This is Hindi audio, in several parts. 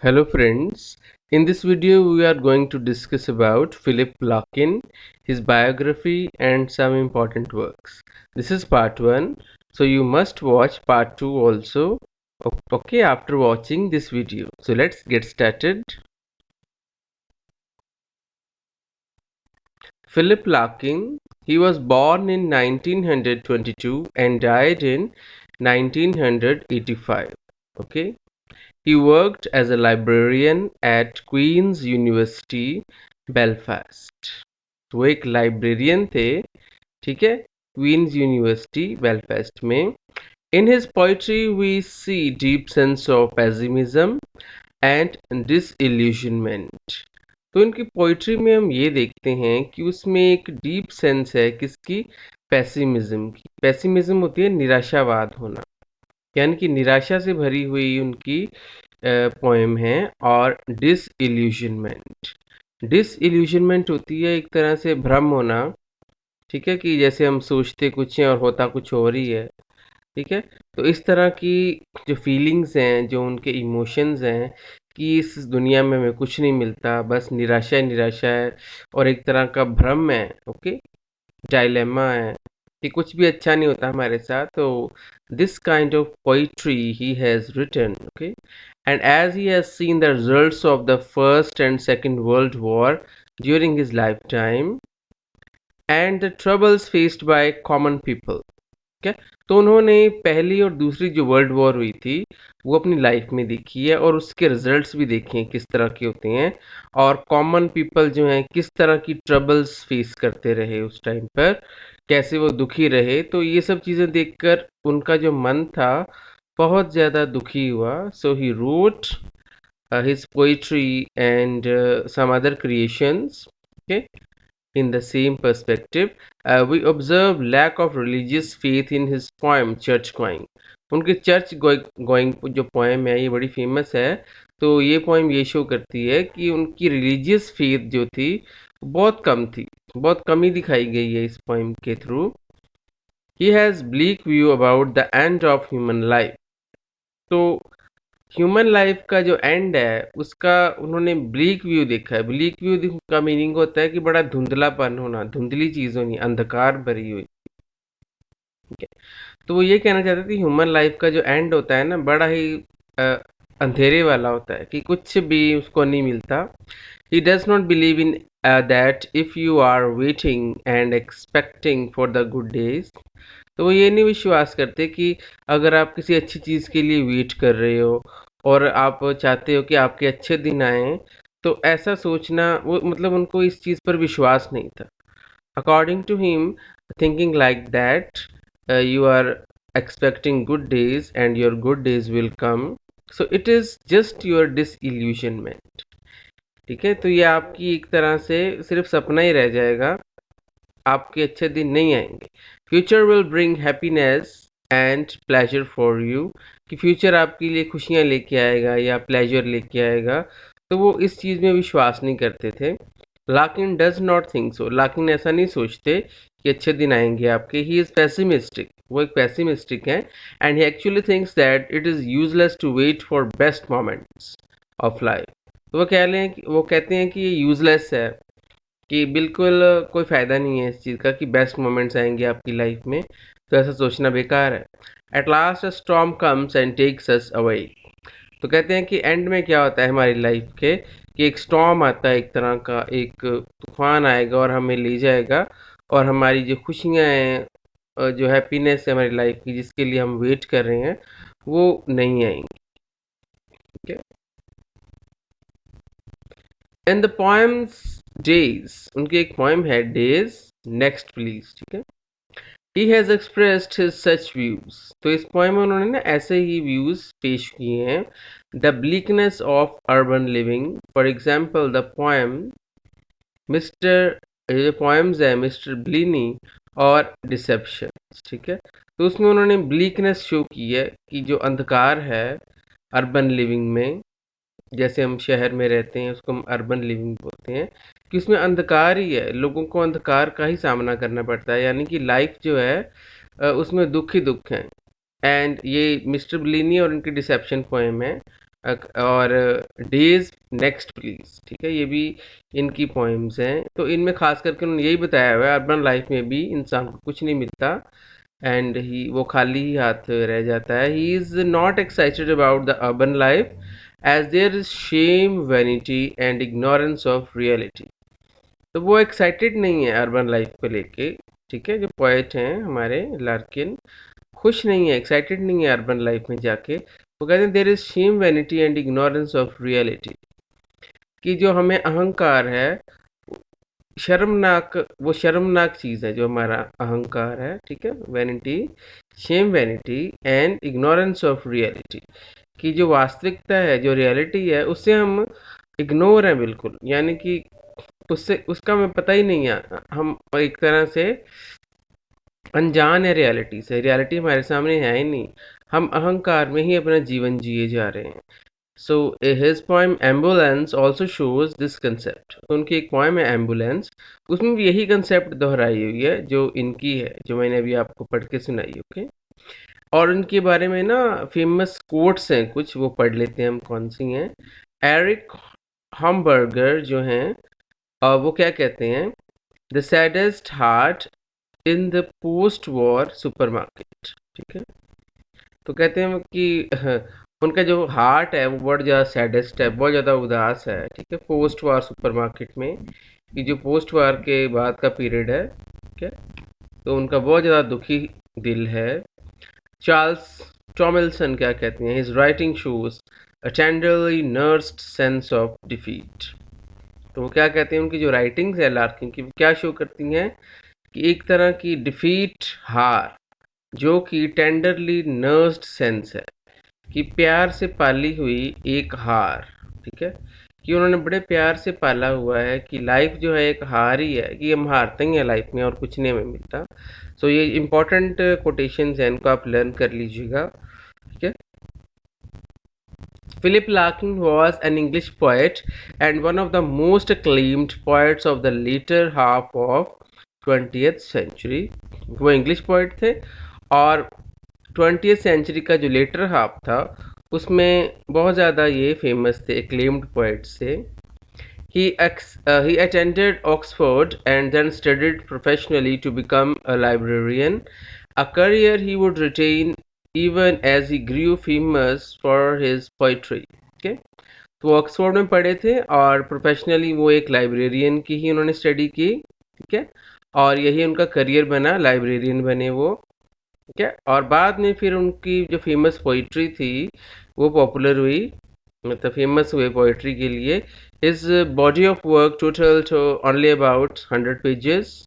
Hello friends, in this video we are going to discuss about Philip Larkin, his biography and some important works. This is part 1, so you must watch part 2 also, okay, after watching this video. So let's get started. Philip Larkin, he was born in 1922 and died in 1985, okay. He worked as a librarian at Queen's University, Belfast. वो एक लाइब्रेरियन थे, ठीक है, क्वींस यूनिवर्सिटी बेलफास्ट में. In his poetry we see deep sense of pessimism and disillusionment. तो इनकी पोइट्री में हम ये देखते हैं कि उसमें एक डीप सेंस है किसकी, पेसिमिज्म की. पेसिमिज्म होती है निराशावाद होना, यानी कि निराशा से भरी हुई उनकी पोएम है. और डिसइल्यूशनमेंट होती है एक तरह से भ्रम होना, ठीक है, कि जैसे हम सोचते कुछ हैं और होता कुछ और ही है, ठीक है. तो इस तरह की जो फीलिंग्स हैं, जो उनके इमोशंस हैं कि इस दुनिया में हमें कुछ नहीं मिलता, बस निराशा ही निराशा है और एक तरह का भ्रम है, ओके, डायलेमा है कि कुछ भी अच्छा नहीं होता हमारे साथ. तो this kind of poetry he has written, okay, and as he has seen the results of the first and second world war during his lifetime and the troubles faced by common people, okay, तो उन्होंने पहली और दूसरी जो वर्ल्ड वॉर हुई थी वो अपनी लाइफ में देखी है और उसके रिजल्ट्स भी देखे हैं किस तरह के होते हैं, और कॉमन पीपल जो हैं किस तरह की ट्रबल्स फेस करते रहे उस टाइम पर, कैसे वो दुखी रहे. तो ये सब चीज़ें देखकर उनका जो मन था बहुत ज़्यादा दुखी हुआ. So he wrote his poetry and some other creations, okay, in the same perspective. We observe lack of religious faith in his poem Church Going. उनके चर्च गोइंग जो पोएम है ये बड़ी फेमस है. तो ये पोएम ये शो करती है कि उनकी रिलीजियस फेथ जो थी बहुत कम थी, बहुत कमी दिखाई गई है इस पोएम के through. He has bleak view about the end of human life. तो ह्यूमन लाइफ का जो एंड है उसका उन्होंने ब्लीक व्यू देखा है. ब्लीक व्यू का मीनिंग होता है कि बड़ा धुंधलापन होना, धुंधली चीज़ होनी, अंधकार भरी हुई, ठीक है. तो वो ये कहना चाहते थे ह्यूमन लाइफ का जो एंड होता है ना बड़ा ही अंधेरे वाला होता है कि कुछ भी उसको नहीं मिलता. He does not believe in that if you are waiting and expecting for the good days. तो वो ये नहीं विश्वास करते कि अगर आप किसी अच्छी चीज़ के लिए वेट कर रहे हो और आप चाहते हो कि आपके अच्छे दिन आए, तो ऐसा सोचना वो मतलब उनको इस चीज़ पर विश्वास नहीं था. According to him, thinking like that you are expecting good days and your good days will come, so it is just your disillusionment, ठीक है. तो ये आपकी एक तरह से सिर्फ सपना ही रह जाएगा, आपके अच्छे दिन नहीं आएंगे. Future will bring happiness and pleasure for you, कि फ्यूचर आपके लिए खुशियाँ लेके आएगा या प्लेजर लेके आएगा. तो वो इस चीज़ में विश्वास नहीं करते थे. लाकिन डज नॉट थिंक सो, लाकिन ऐसा नहीं सोचते कि अच्छे दिन आएंगे आपके. ही इज़ पेसिमिस्टिक, वो एक पेसिमिस्टिक है. And he actually thinks that it is useless to wait for best moments of life. तो वो कहते हैं कि ये यूजलेस है, कि बिल्कुल कोई फ़ायदा नहीं है इस चीज़ का कि बेस्ट मोमेंट्स आएंगे आपकी लाइफ में, तो ऐसा सोचना बेकार है. At last a storm comes and takes us away. तो कहते हैं कि एंड में क्या होता है हमारी लाइफ के कि एक स्टॉर्म आता है, एक तरह का एक तूफान आएगा और हमें ले जाएगा, और हमारी जो खुशियाँ हैं, जो हैप्पीनेस है हमारी लाइफ की जिसके लिए हम वेट कर रहे हैं, वो नहीं आएंगी, ठीक है. इन द पोएम्स डेज, उनकी एक पोएम है डेज, नेक्स्ट प्लीज, ठीक है. He has expressed his such views. तो इस पोएम में उन्होंने ना ऐसे ही व्यूज पेश किए हैं. The bleakness of urban living, for example the poem Mister, ये पोएम्स है मिस्टर ब्लीनी और डिसेप्शन, ठीक है. तो उसमें उन्होंने ब्लीकनेस शो की है कि जो अंधकार है अर्बन लिविंग में, जैसे हम शहर में रहते हैं उसको हम अर्बन लिविंग बोलते हैं, कि उसमें अंधकार ही है, लोगों को अंधकार का ही सामना करना पड़ता है, यानी कि लाइफ जो है उसमें दुख ही दुख है. एंड ये मिस्टर ब्लिनी और उनकी डिसेप्शन पोएम है. और डेज नेक्स्ट प्लीज, ठीक है, ये भी इनकी पोइम्स हैं। तो इनमें खास करके उन्होंने यही बताया हुआ है अर्बन लाइफ में भी इंसान को कुछ नहीं मिलता एंड ही वो खाली ही हाथ रह जाता है। He is not excited about the urban life as there is shame, vanity and ignorance of reality. तो वो एक्साइटेड नहीं है अर्बन लाइफ को लेके, ठीक है, जो पोएट हैं हमारे लार्किन, खुश नहीं है, एक्साइटेड नहीं है अर्बन लाइफ में जाके। वो कहते हैं there is shame, vanity and ignorance of reality, कि जो हमें अहंकार है, शर्मनाक, वो शर्मनाक चीज़ है जो हमारा अहंकार है, ठीक है, vanity, shame, vanity and ignorance of reality, कि जो वास्तविकता है, जो रियलिटी है, उससे हम इग्नोर हैं बिल्कुल, यानी कि उससे उसका हमें पता ही नहीं है, हम एक तरह से अनजान है रियलिटी से, रियलिटी हमारे सामने है ही नहीं, हम अहंकार में ही अपना जीवन जिए जा रहे हैं। So his poem ambulance also shows this concept. तो उनकी एक पोएम है एम्बुलेंस, उसमें भी यही कंसेप्ट दोहराई हुई है जो इनकी है, जो मैंने अभी आपको पढ़ के सुनाई, ओके। और उनके बारे में ना फेमस कोट्स हैं कुछ, वो पढ़ लेते हैं हम, कौन सी हैं। एरिक हमबर्गर जो हैं, वो क्या कहते हैं, the saddest heart in the post war supermarket, ठीक है। तो कहते हैं कि उनका जो हार्ट है वो बहुत ज़्यादा सैडेस्ट है, बहुत ज़्यादा उदास है, ठीक है, पोस्ट वार सुपरमार्केट में, कि जो पोस्ट वार के बाद का पीरियड है, ठीक है, तो उनका बहुत ज़्यादा दुखी दिल है। चार्ल्स टॉमिल्सन क्या कहते हैं, his writing shows a tenderly nursed sense of defeat. तो वो क्या कहते हैं, उनकी जो राइटिंग्स है लार्किन की, वो क्या शो करती हैं कि एक तरह की डिफीट, हार, जो कि टेंडरली नर्स्ड सेंस है, कि प्यार से पाली हुई एक हार, ठीक है, कि उन्होंने बड़े प्यार से पाला हुआ है, कि लाइफ जो है एक हार ही है, कि हम हारते ही हैं लाइफ में और कुछ नहीं हमें मिलता। सो ये इंपॉर्टेंट कोटेशंस हैं, इनको आप लर्न कर लीजिएगा, ठीक है। Philip Larkin was an English poet and one of the most acclaimed poets of the later half of 20th century। वो इंग्लिश पोइट थे और 20th सेंचुरी का जो लेटर हाफ था उसमें बहुत ज़्यादा ये फेमस थे, एक्लेम्ड पोइट्स थे। He attended Oxford and then studied professionally to become a librarian, a career he would retain even as he grew famous for his poetry। Okay? तो ऑक्सफोर्ड में पढ़े थे और प्रोफेशनली वो एक लाइब्रेरियन की ही उन्होंने स्टडी की, ठीक है, और यही उनका करियर बना, लाइब्रेरियन बने वो, ठीक है। और बाद में फिर उनकी जो फेमस पोइट्री थी वो पॉपुलर हुई, मतलब फेमस हुए पोइट्री के लिए। इस body of work total two only about 100 pages,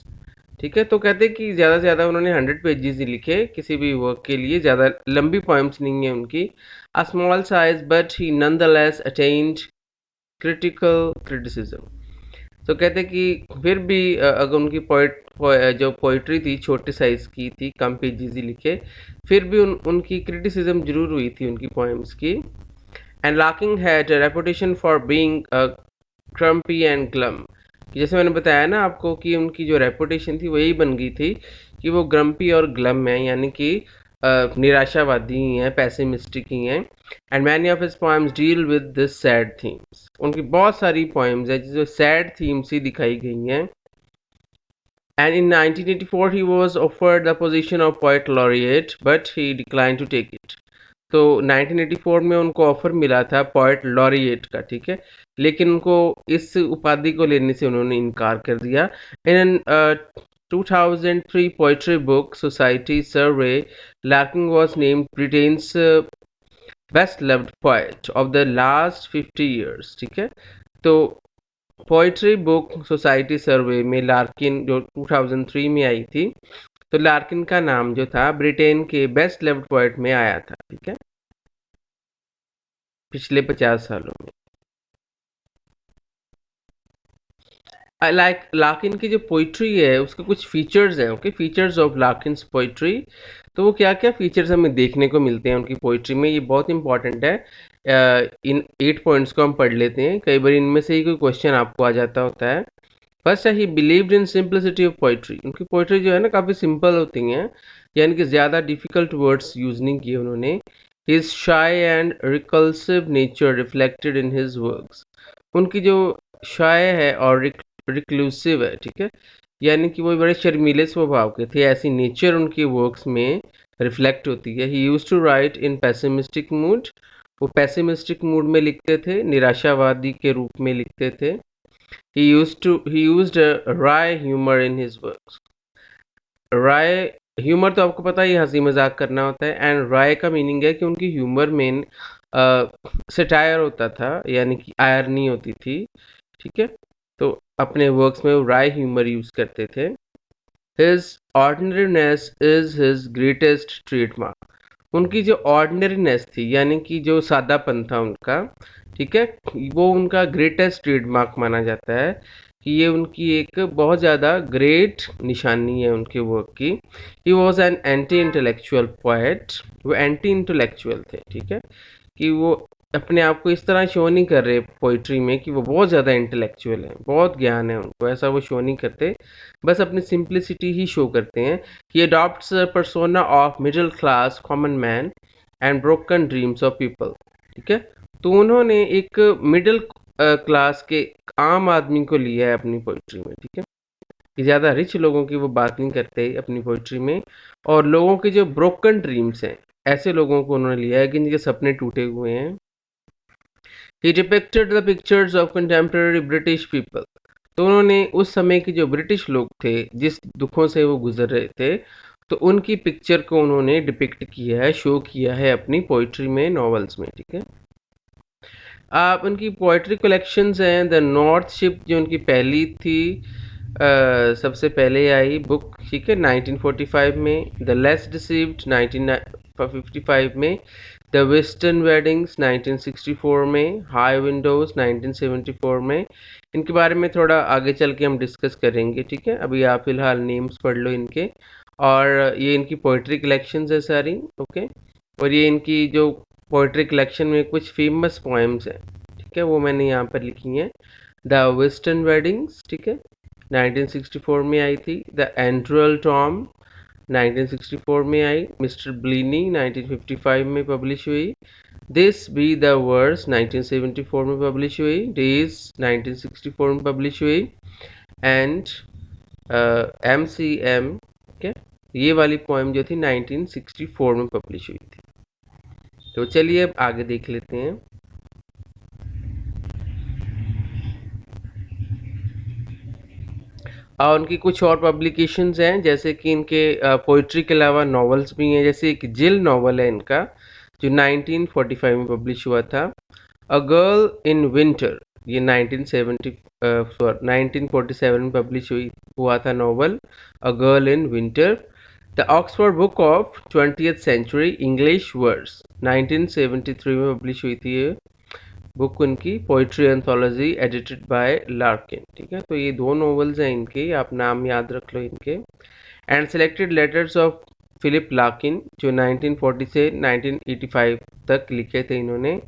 ठीक है। तो कहते हैं कि ज़्यादा से ज़्यादा उन्होंने 100 पेजेस ही लिखे किसी भी वर्क के लिए, ज़्यादा लंबी पोइम्स नहीं है उनकी। A small size but he nonetheless attend critical criticism. तो कहते हैं कि फिर भी अगर उनकी जो पोइट्री थी छोटे साइज की थी, कम पेजेस ही लिखे, फिर भी उनकी क्रिटिसिज्म जरूर हुई थी उनकी पोएम्स की। And Larkin had a reputation for being grumpy and glum, जैसे मैंने बताया ना आपको कि उनकी जो रेपुटेशन थी वो यही बन गई थी कि वो ग्रम्पी और ग्लम है, यानी कि निराशावादी ही हैं, पैसिमिस्टिक ही हैं। And many of his poems deal with this sad themes, उनकी बहुत सारी पोएम्स है जो सैड थीम्स ही दिखाई गई हैं। And in 1984 he was offered the position of poet laureate but he declined to take it। तो 1984 में उनको ऑफर मिला था पोएट लॉरिएट का, ठीक है, लेकिन उनको इस उपाधि को लेने से उन्होंने इनकार कर दिया। इन 2003 poetry book society survey, Larkin was named Britain's best loved poet of the last 50 years, ठीक है। तो पोइट्री बुक सोसाइटी सर्वे में लार्किन जो 2003 में आई थी, तो लार्किन का नाम जो था ब्रिटेन के बेस्ट लव्ड पोएट में आया था, ठीक है, पिछले 50 सालों में। लाइक लार्किन की जो पोइट्री है उसके कुछ फीचर्स हैं, ओके, फीचर्स ऑफ लार्किन्स पोइट्री। तो वो क्या क्या फीचर्स हमें देखने को मिलते हैं उनकी पोइट्री में, ये बहुत इंपॉर्टेंट है। इन 8 पॉइंट्स को हम पढ़ लेते हैं, कई बार इनमें से ही कोई क्वेश्चन आपको आ जाता होता है। फर्स्ट है ही believed in simplicity of poetry. उनकी पोइट्री जो है ना काफ़ी सिंपल होती हैं, यानी कि ज़्यादा डिफ़िकल्ट वर्ड्स यूज़ नहीं किए उन्होंने। His shy and repulsive nature reflected in his works. उनकी जो शाय है और रिक्लूसिव है, ठीक है, यानी कि वो बड़े शर्मीले स्वभाव के थे, ऐसी नेचर उनके वर्क्स में रिफ्लेक्ट होती है. He used to write in pessimistic mood. वो पेसिमिस्टिक मूड में लिखते थे, निराशावादी के रूप में लिखते थे. he used wry humor in his works. Rai humour तो आपको पता ही हंसी मजाक करना होता है, एंड राय का मीनिंग है कि उनकी ह्यूमर में सटायर होता था, यानी कि आयरनी होती थी, ठीक है. तो अपने वर्क्स में वो राय ह्यूमर यूज करते थे. His ordinariness is his greatest trademark. उनकी जो ऑर्डिनरीनेस थी, यानी कि जो सादापन था उनका, ठीक है, वो उनका ग्रेटेस्ट ट्रेडमार्क माना जाता है, कि ये उनकी एक बहुत ज़्यादा ग्रेट निशानी है उनके वर्क की. He was an anti intellectual poet. वो एंटी इंटेलेक्चुअल थे, ठीक है, कि वो अपने आप को इस तरह शो नहीं कर रहे पोइट्री में कि वो बहुत ज़्यादा इंटेलेक्चुअल हैं, बहुत ज्ञान है उनको, ऐसा वो शो नहीं करते, बस अपनी सिंप्लिसिटी ही शो करते हैं. He adopts a persona of middle class common man and broken dreams of people. ठीक है, तो उन्होंने एक मिडिल क्लास के आम आदमी को लिया है अपनी पोइट्री में, ठीक है, कि ज़्यादा रिच लोगों की वो बात नहीं करते अपनी पोइट्री में, और लोगों के जो ब्रोकन ड्रीम्स हैं, ऐसे लोगों को उन्होंने लिया है कि जिनके सपने टूटे हुए हैं. He depicted the pictures of contemporary British people. तो उन्होंने उस समय के जो ब्रिटिश लोग थे, जिस दुखों से वो गुजर रहे थे, तो उनकी पिक्चर को उन्होंने डिपिक्ट किया है, शो किया है अपनी पोइट्री में, नॉवेल्स में, ठीक है. आप उनकी पोइट्री कलेक्शंस हैं. द नॉर्थ शिप जो उनकी पहली थी, सबसे पहले आई बुक, ठीक है, 1945 में. द लेस डिसीव्ड 1955 में. द वेस्टर्न वेडिंग्स 1964 में. हाई विंडोज 1974 में. इनके बारे में थोड़ा आगे चल के हम डिस्कस करेंगे, ठीक है. अभी आप फिलहाल नेम्स पढ़ लो इनके, और ये इनकी पोइट्री कलेक्शंस है सारी, ओके. और ये इनकी जो पोइट्री कलेक्शन में कुछ फेमस पोएम्स हैं, ठीक है, वो मैंने यहाँ पर लिखी हैं. द वेस्टर्न वेडिंग्स, ठीक है, 1964 में आई थी. द एंड्रुअल टॉम 1964 में आई. मिस्टर ब्लीनी 1955 में पब्लिश हुई. दिस बी द वर्ड्स 1974 में पब्लिश हुई. डेज 1964 में पब्लिश हुई. एंड MCM, ठीक है, ये वाली पोएम जो थी 1964 में पब्लिश हुई थी. तो चलिए अब आगे देख लेते हैं. उनकी कुछ और पब्लिकेशंस हैं, जैसे कि इनके पोइट्री के अलावा नॉवेल्स भी हैं. जैसे एक जिल नॉवल है इनका, जो 1945 में पब्लिश हुआ था. अ गर्ल इन विंटर, ये 1947 में पब्लिश हुआ था novel, a girl in winter. The Oxford book of 20th century English words 1973 में पब्लिश हुई थी ये बुक उनकी. Poetry anthology edited by Larkin, ठीक है. तो ये दो नॉवेल्स हैं इनके, आप नाम याद रख लो इनके. And selected letters of Philip Larkin, जो 1940 से 1985 तक लिखे थे इन्होंने,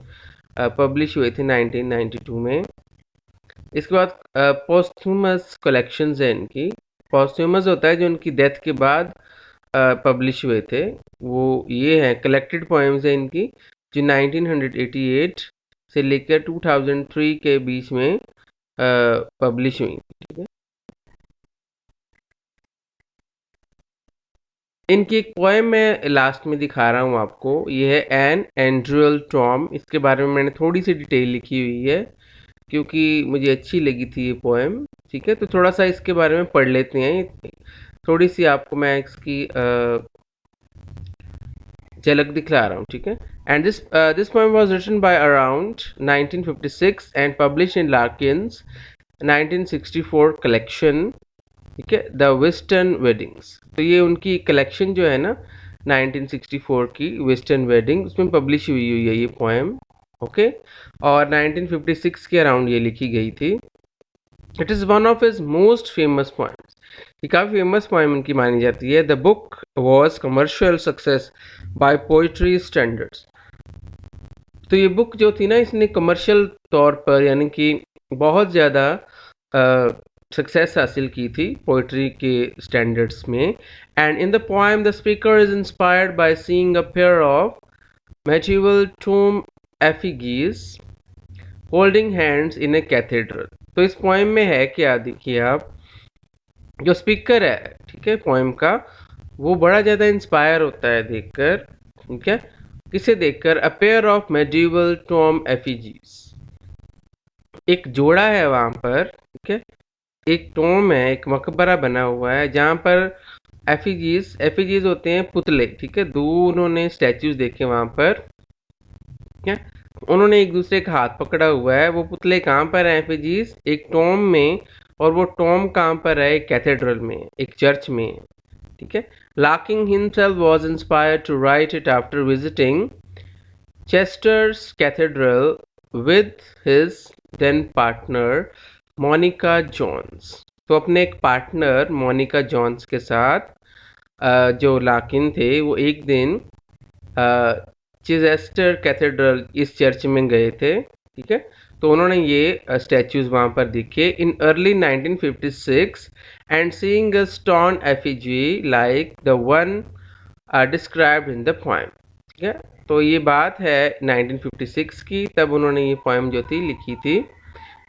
पब्लिश हुए थे 1992 में. इसके बाद पोस्थ्यूमस कलेक्शंस हैं इनकी. पोस्थ्यूमस होता है जो उनकी डेथ के बाद पब्लिश हुए थे, वो ये हैं कलेक्टेड पोएम्स हैं इनकी, जो 1988 से लेकर 2003 के बीच में पब्लिश हुई, ठीक है. इनकी एक पोएम मैं लास्ट में दिखा रहा हूँ आपको, ये है एन एंड्रुअल टॉम. इसके बारे में मैंने थोड़ी सी डिटेल लिखी हुई है, क्योंकि मुझे अच्छी लगी थी ये पोएम, ठीक है. तो थोड़ा सा इसके बारे में पढ़ लेते हैं, थोड़ी सी आपको मैं इसकी झलक दिखला रहा हूँ, ठीक है. And this poem was written by around 1956 and publish in Larkin's 1964 collection, ठीक है, द वेस्टर्न वेडिंग्स. तो ये उनकी कलेक्शन जो है ना 1964 की, वेस्टर्न वेडिंग, उसमें पब्लिश हुई हुई है ये पोएम, ओके. और 1956 के अराउंड ये लिखी गई थी. It is one of his most famous poems. ये काफ़ी फेमस पोएम इनकी मानी जाती है. The book was commercial success by poetry standards. तो ये बुक जो थी ना, इसने कमर्शियल तौर पर, यानी कि बहुत ज़्यादा सक्सेस हासिल की थी पोइट्री के स्टैंडर्ड्स में. And in the poem the speaker is inspired by seeing a pair of medieval tomb effigies holding hands in a cathedral। तो इस पोएम में है क्या, देखिए आप, जो स्पीकर है, ठीक है, पोएम का, वो बड़ा ज़्यादा इंस्पायर होता है देखकर, ठीक है, किसे देखकर, a pair of medieval tomb effigies, एक जोड़ा है वहाँ पर, ठीक है, एक टोम है, एक मकबरा बना हुआ है जहाँ पर एफिजीज, एफिजीज होते हैं पुतले, ठीक है, दो उन्होंने स्टैचूज देखे वहाँ पर, ठीक है, उन्होंने एक दूसरे का हाथ पकड़ा हुआ है। वो पुतले कहाँ पर है एफिजीज, एक टोम में, और वो टोम कहाँ पर है, एक कैथेड्रल में, एक चर्च में, ठीक है। Larkin himself was inspired to write it after visiting Chester's cathedral with his then partner Monica Jones. तो अपने एक पार्टनर मोनिका जॉन्स के साथ जो लाकिन थे वो एक दिन चिजेस्टर कैथेड्रल, इस चर्च में गए थे, ठीक है। तो उन्होंने ये स्टैचूज वहाँ पर दिखे in early 1956 and seeing a stone effigy like the one described in the poem, ठीक है। तो ये बात है 1956 की, तब उन्होंने ये पोएम जो थी लिखी थी,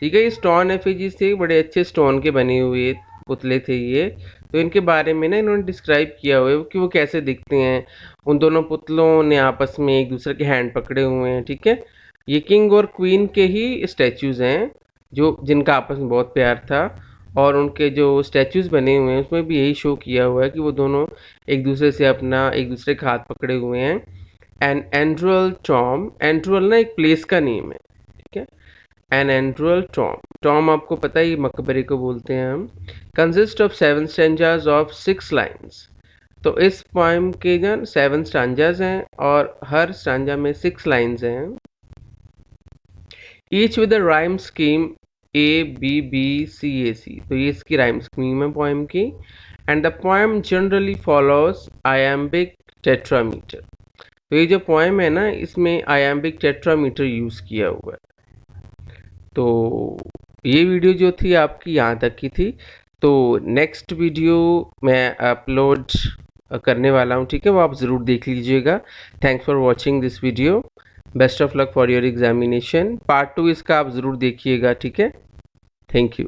ठीक है। ये स्टोन एफिजीज थे, बड़े अच्छे स्टोन के बने हुए पुतले थे ये। तो इनके बारे में ना इन्होंने डिस्क्राइब किया हुआ है कि वो कैसे दिखते हैं। उन दोनों पुतलों ने आपस में एक दूसरे के हैंड पकड़े हुए हैं, ठीक है। ये किंग और क्वीन के ही स्टैचूज हैं, जो जिनका आपस में बहुत प्यार था, और उनके जो स्टैचूज बने हुए हैं उसमें भी यही शो किया हुआ है कि वो दोनों एक दूसरे से अपना, एक दूसरे का हाथ पकड़े हुए हैं। एंड एंड्रुअल टॉम, एंड्रुअल ना एक प्लेस का नेम है, ठीक है। एन एंड्रुअल टॉम, टॉम आपको पता ही मकबरे को बोलते हैं हम, consist of 7 stanzas of 6 lines. तो इस पोएम के ना 7 स्टांजाज हैं और हर स्टांजा में 6 लाइन्स हैं, each with a rhyme scheme ABBCAC। तो ये इसकी राइम स्कीम है पोएम की। And the poem generally follows iambic tetrameter. तो ये जो पोएम है ना, इसमें आयम्बिक टेट्रामीटर यूज़ किया हुआ है। तो ये वीडियो जो थी आपकी यहाँ तक की थी। तो नेक्स्ट वीडियो मैं अपलोड करने वाला हूँ, ठीक है, वो आप ज़रूर देख लीजिएगा। Thanks for watching this video, best of luck for your examination. Part 2 इसका आप ज़रूर देखिएगा, ठीक है। Thank you.